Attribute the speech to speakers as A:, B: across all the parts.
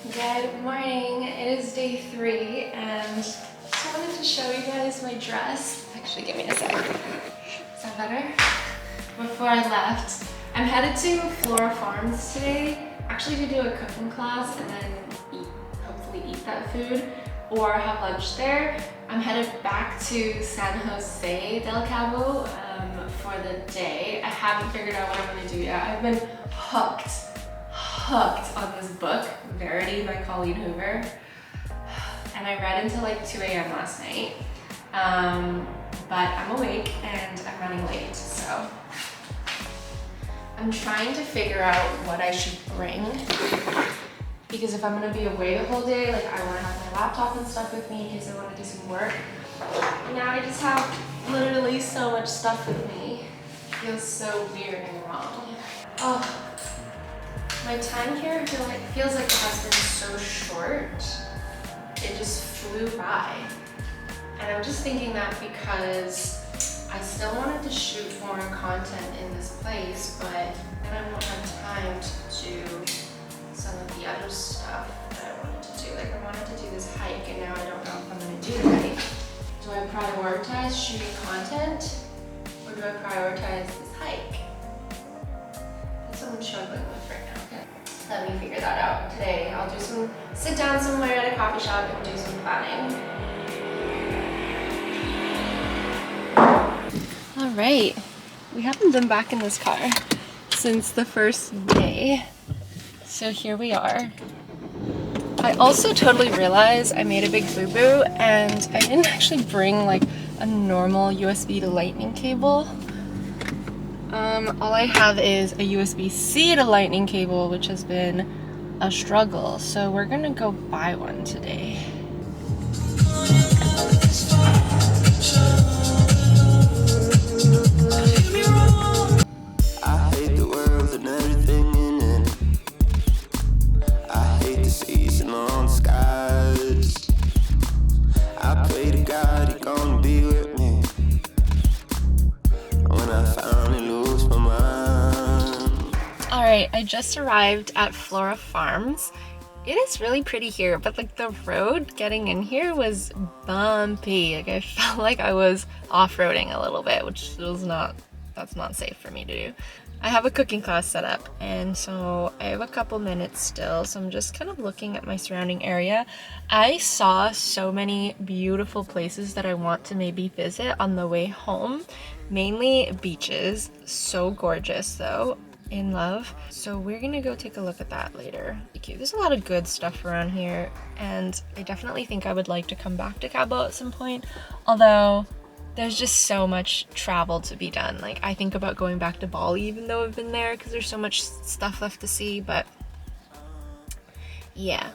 A: Good morning. It is day 3 and just wanted to show you guys my dress. Actually, give me a sec. Is that better? Before I left, I'm headed to Flora Farms today, actually to do a cooking class and then hopefully eat that food or have lunch there. I'm headed back to San Jose del Cabo for the day. I haven't figured out what I'm gonna do yet. I've been hooked on this book, Verity by Colleen Hoover. And I read until like 2 a.m. last night. But I'm awake and I'm running late, so I'm trying to figure out what I should bring. Because if I'm gonna be away the whole day, like I wanna have my laptop and stuff with me in case I wanna do some work. Now I just have literally so much stuff with me. It feels so weird and wrong. Oh. My time here feels like it has been so short. It just flew by. And I'm just thinking that because I still wanted to shoot more content in this place, but then I won't have time to do some of the other stuff that I wanted to do. Like I wanted to do this hike and now I don't know if I'm gonna do the hike. Do I prioritize shooting content or do I prioritize this hike? That's what I'm struggling with right now. Let me figure that out today. I'll sit down somewhere at a coffee shop and do some planning. All right, we haven't been back in this car since the first day. So here we are. I also totally realized I made a big boo-boo and I didn't actually bring like a normal USB to lightning cable. All I have is a USB-C to lightning cable, which has been a struggle. So we're gonna go buy one today.
B: I hate the world and everything in it. I hate the season on skies. I pray to God He gonna be with me when I finally lose my mind.
A: All right, I just arrived at Flora Farms. It is really pretty here, but like the road getting in here was bumpy. Like I felt like I was off-roading a little bit, which was that's not safe for me to do. I have a cooking class set up, and so I have a couple minutes still, so I'm just kind of looking at my surrounding area. I saw so many beautiful places that I want to maybe visit on the way home, mainly beaches. So gorgeous though. In love. So we're gonna go take a look at that later. There's a lot of good stuff around here, and I definitely think I would like to come back to Cabo at some point, although there's just so much travel to be done. Like I think about going back to Bali even though I've been there because there's so much stuff left to see, but yeah.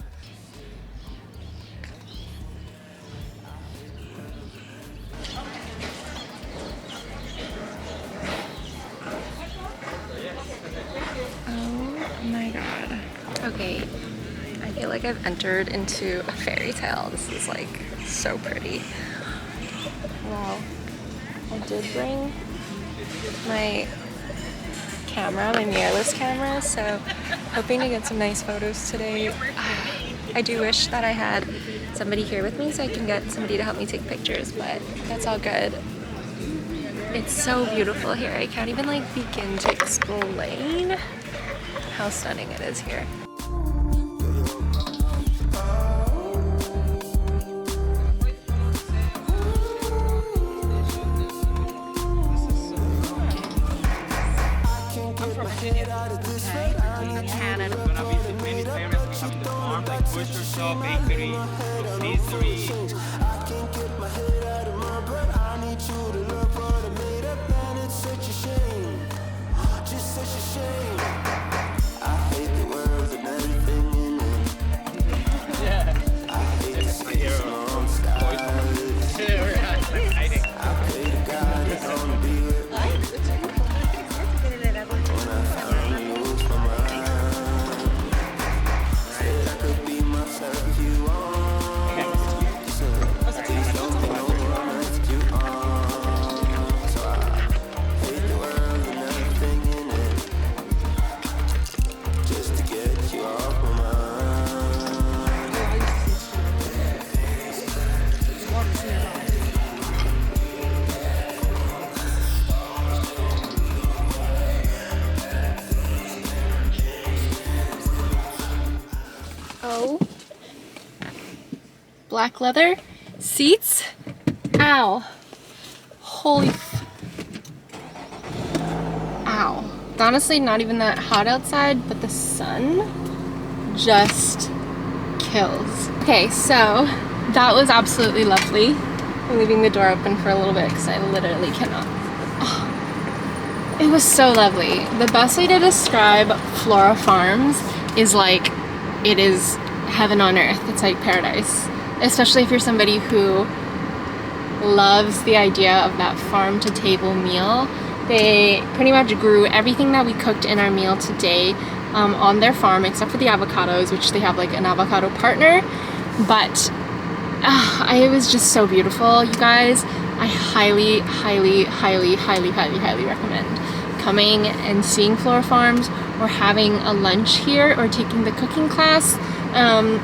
A: Oh my god. Okay, I feel like I've entered into a fairy tale. This is like so pretty. Wow. I did bring my camera, my mirrorless camera, so hoping to get some nice photos today. I do wish that I had somebody here with me so I can get somebody to help me take pictures, but that's all good. It's so beautiful here. I can't even like begin to explain how stunning it is here.
C: Canada. We're gonna visit many parents. We have in the farm, like butcher shop, bakery, rotisserie.
B: I can't get my head out of my butt. I need you to love what I made up, and it's such a shame. Just such a shame. I hate the world and everything in it.
C: Yeah.
B: I hate the season on skies.
C: We're actually hiding.
B: I pray to God He's gonna be with me when I finally lose my mind. Said I could be myself if you want. Please don't think no one left you on. So I hate the world and everything in it.
A: Oh. Black leather seats. Ow. Holy ow. It's honestly not even that hot outside, but the sun just kills. Okay, so that was absolutely lovely. I'm leaving the door open for a little bit because I literally cannot. Oh, it was so lovely. The best way to describe Flora Farms is like, it is heaven on earth. It's like paradise. Especially if you're somebody who loves the idea of that farm to table meal. They pretty much grew everything that we cooked in our meal today on their farm, except for the avocados, which they have like an avocado partner. But it was just so beautiful, you guys. I highly, highly, highly, highly, highly, highly recommend coming and seeing Flora Farms, or having a lunch here, or taking the cooking class.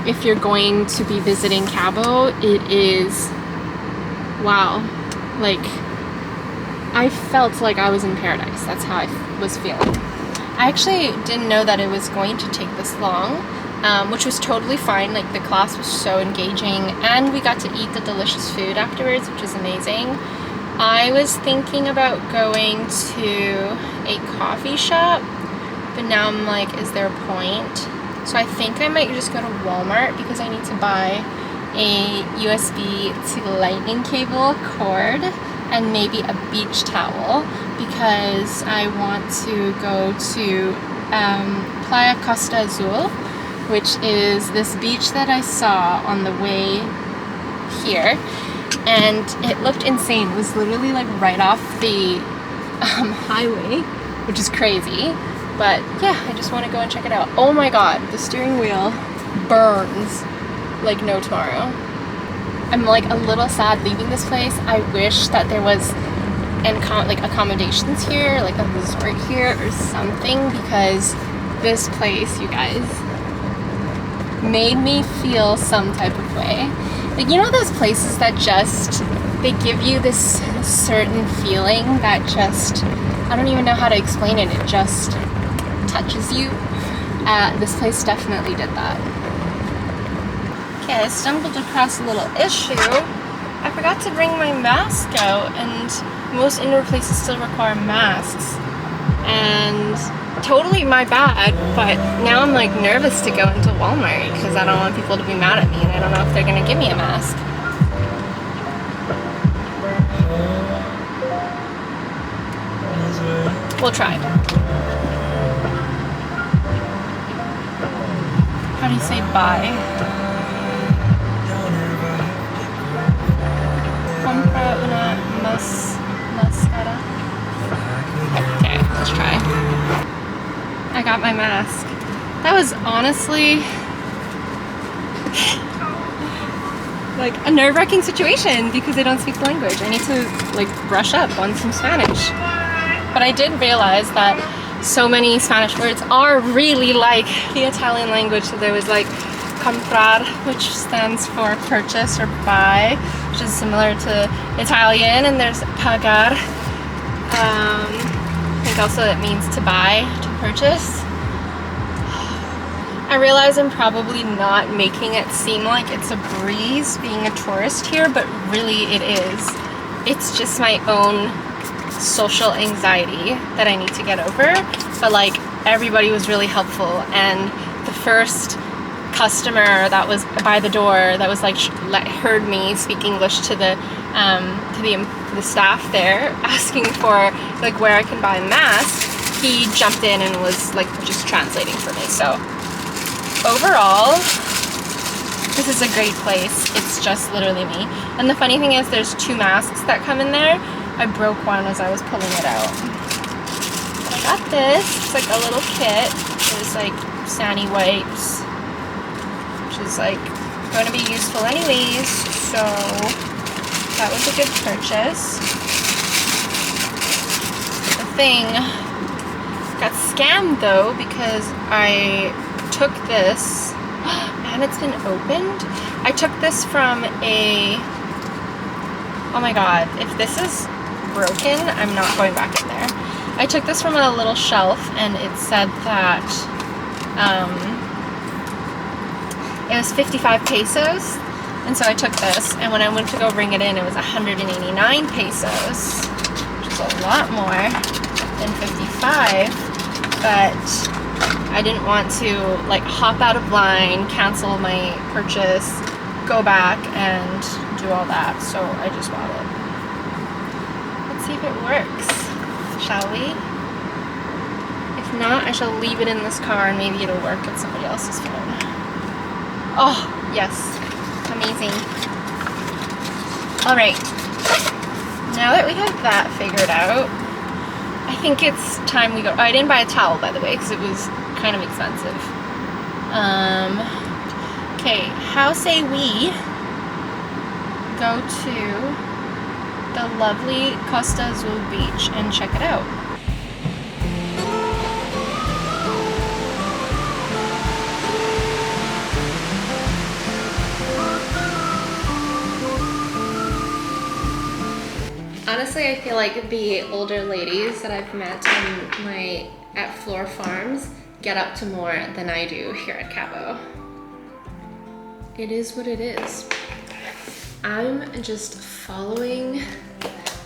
A: If you're going to be visiting Cabo, it is, wow, like, I felt like I was in paradise. That's how I was feeling. I actually didn't know that it was going to take this long, which was totally fine. Like, the class was so engaging, and we got to eat the delicious food afterwards, which is amazing. I was thinking about going to a coffee shop, but now I'm like, is there a point? So I think I might just go to Walmart because I need to buy a USB to lightning cable cord and maybe a beach towel, because I want to go to Playa Costa Azul, which is this beach that I saw on the way here, and it looked insane. It was literally like right off the highway, which is crazy. But yeah, I just want to go and check it out. Oh my god, the steering wheel burns like no tomorrow. I'm like a little sad leaving this place. I wish that there was like accommodations here, like a resort here or something, because this place, you guys, made me feel some type of way. Like, you know those places that just, they give you this certain feeling that just, I don't even know how to explain it, it just touches you. This place definitely did that. Okay, I stumbled across a little issue. I forgot to bring my mask out, and most indoor places still require masks. And totally my bad, but now I'm like nervous to go into Walmart because I don't want people to be mad at me, and I don't know if they're gonna give me a mask. We'll try. How do you say bye? Compra una mascara. Okay, let's try. I got my mask. That was honestly like a nerve-wracking situation because I don't speak the language. I need to like brush up on some Spanish. But I did realize that so many Spanish words are really like the Italian language. So there was like comprar, which stands for purchase or buy, which is similar to Italian, and there's pagar. I think also it means to buy, to purchase. I realize I'm probably not making it seem like it's a breeze being a tourist here, but really it is. It's just my own social anxiety that I need to get over. But like, everybody was really helpful, and the first customer that was by the door that was like heard me speak English to the staff there, asking for like where I can buy a mask, he jumped in and was like just translating for me. So overall, this is a great place. It's just literally me. And the funny thing is, there's 2 masks that come in there. I broke one as I was pulling it out. But I got this. It's like a little kit. There's like Sani wipes, which is like going to be useful anyways. So that was a good purchase. The thing got scammed though, because I took this, and it's been opened. I took this from a, oh my god, if this is broken, I'm not going back in there. I took this from a little shelf, and it said that it was 55 pesos. And so I took this, and when I went to go bring it in, it was 189 pesos, which is a lot more than 55, but I didn't want to like hop out of line, cancel my purchase, go back and do all that, so I just bought it. Let's see if it works, shall we? If not, I shall leave it in this car and maybe it'll work with somebody else's phone. Oh, yes. Amazing. All right. Now that we have that figured out, I think it's time we go. I didn't buy a towel, by the way, because it was kind of expensive. Okay, how say we go to the lovely Costa Azul beach and check it out? Honestly, I feel like the older ladies that I've met at Floor Farms get up to more than I do here at Cabo. It is what it is. I'm just following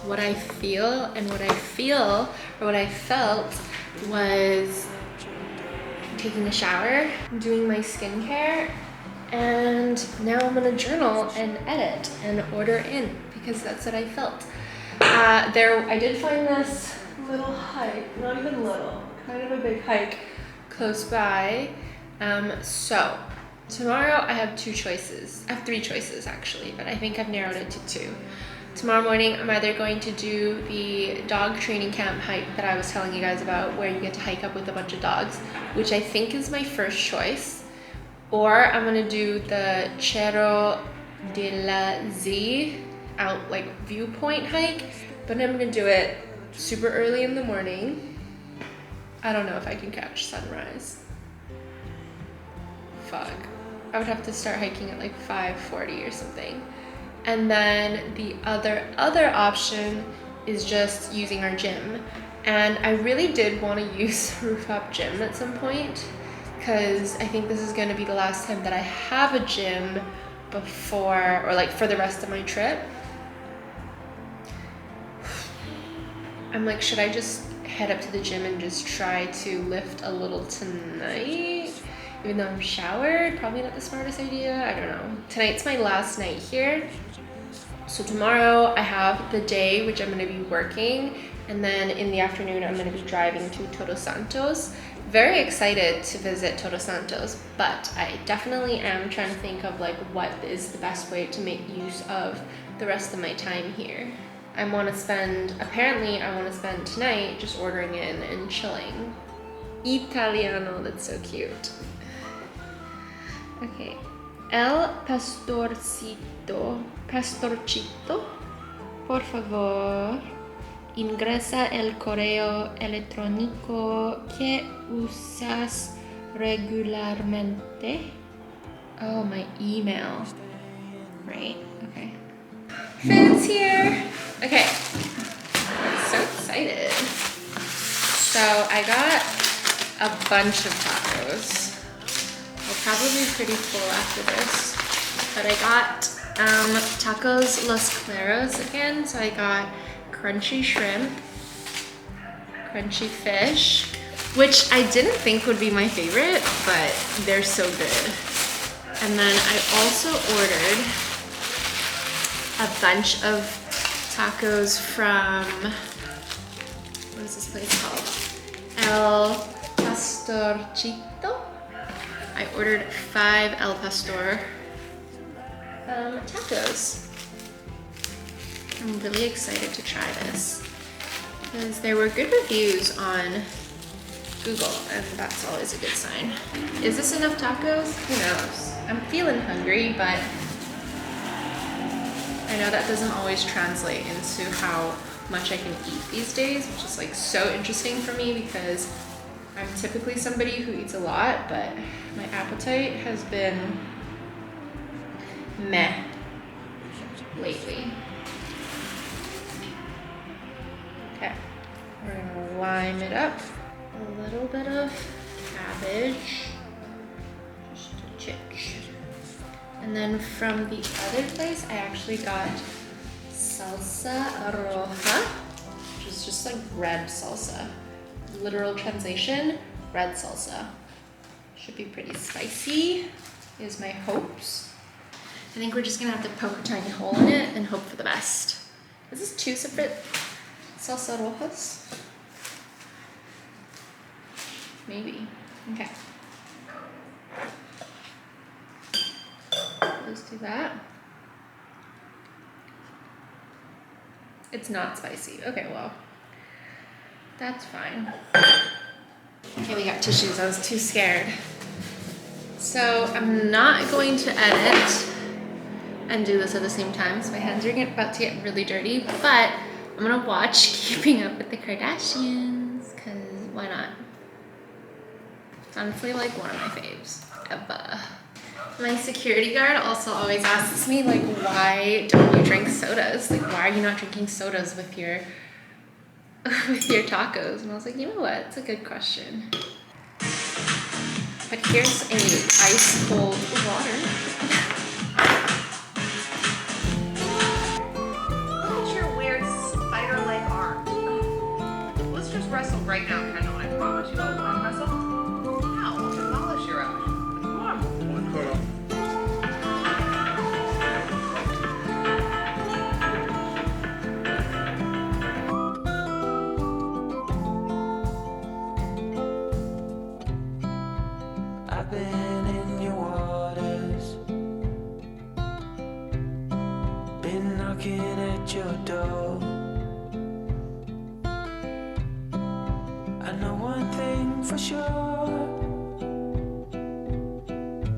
A: what I feel, and what I felt was taking a shower, doing my skincare, and now I'm gonna journal and edit and order in because that's what I felt. I did find this little hike, not even little, kind of a big hike close by. So tomorrow I have two choices. I have three choices actually, but I think I've narrowed it to two. Tomorrow morning, I'm either going to do the dog training camp hike that I was telling you guys about, where you get to hike up with a bunch of dogs, which I think is my first choice, or I'm gonna do the Cerro de la Z out like viewpoint hike, but I'm gonna do it super early in the morning. I don't know if I can catch sunrise. Fuck. I would have to start hiking at like 5:40 or something. And then the other option is just using our gym. And I really did want to use a rooftop gym at some point, because I think this is going to be the last time that I have a gym before, or like for the rest of my trip. I'm like, should I just head up to the gym and just try to lift a little tonight? Even though I'm showered, probably not the smartest idea, I don't know. Tonight's my last night here. So tomorrow I have the day, which I'm gonna be working, and then in the afternoon I'm gonna be driving to Todos Santos. Very excited to visit Todos Santos, but I definitely am trying to think of like what is the best way to make use of the rest of my time here. Apparently I wanna spend tonight just ordering in and chilling. Italiano, that's so cute. Okay, el pastorcito, por favor, ingresa el correo electrónico que usas regularmente. Oh, my email. Right, okay. Finn's here. Okay, I'm so excited. So I got a bunch of tacos. I'll probably be pretty full after this, but I got tacos Los Claros again. So I got crunchy shrimp, crunchy fish, which I didn't think would be my favorite, but they're so good. And then I also ordered a bunch of tacos from, what is this place called? El Pastorcito. I ordered 5 El Pastor tacos. I'm really excited to try this because there were good reviews on Google, and that's always a good sign. Is this enough tacos? Who knows? I'm feeling hungry, but I know that doesn't always translate into how much I can eat these days, which is like so interesting for me because I'm typically somebody who eats a lot, but my appetite has been meh lately. Okay, we're gonna lime it up. A little bit of cabbage, just a chitch. And then from the other place, I actually got salsa roja, which is just like red salsa. Literal translation, red salsa. Should be pretty spicy, is my hopes. I think we're just gonna have to poke a tiny hole in it and hope for the best. Is this 2 separate salsa rojas? Maybe. Okay. Let's do that. It's not spicy. Okay, well, that's fine. Okay, we got tissues. I was too scared. So I'm not going to edit and do this at the same time, so my hands are about to get really dirty, but I'm gonna watch Keeping Up with the Kardashians, because why not? It's honestly like one of my faves ever. My security guard also always asks me, like, why don't you drink sodas? Like, why are you not drinking sodas with your tacos? And I was like, you know what? It's a good question. But here's a ice cold water.
D: Look at your weird spider-like arm. Let's just wrestle right now, Kendall. I promise you I won't wrestle. No, I'll demolish your ass. Come on.
B: I've been in your waters, been knocking at your door. I know one thing for sure,